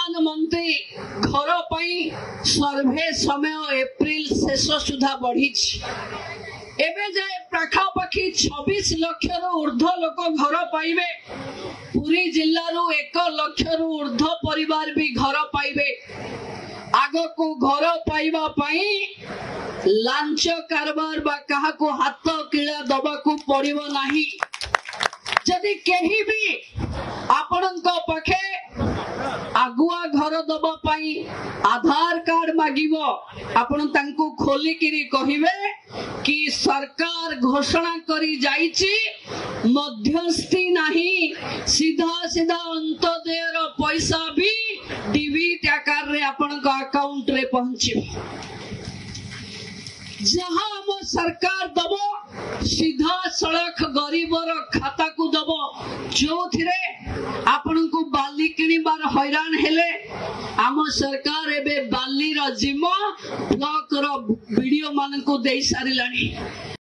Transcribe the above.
प्रधानमंत्री घर पाई सर्वे समय एप्रिल शेष सुधा बढ़ी एबे जाए पाखापाखि 26 लाख ऊर्ध्व लोक घर पाइबे। पुरी जिल्लारू 1 लाख ऊर्ध्व परिवार भी घर पाइबे। आग को घर पाइबा पाई लांच कारबार बा कहा को हाथ किला दबा को पड़िबो नाही। जदि केही भी आपनक पाखे आगुआ घर दबा पाई आधार कार्ड मागिबो आपण तांको खोली किरी कहिबे कि सरकार घोषणा करी जाईची मध्यस्थी नहीं सीधा सीधा अंत्योदयर पैसा भी डीबीटी आकार रे आपनक अकाउंट रे पहुंची। जहां हम सरकार दबो सीधा सड़क गरीबर खाता को दबो जो थिरे आपन को बाली किनिबार हैरान हेले आम सरकार एबे बाली रो जिम्मा ब्लॉक रो वीडियो मान को दे सारिलानी।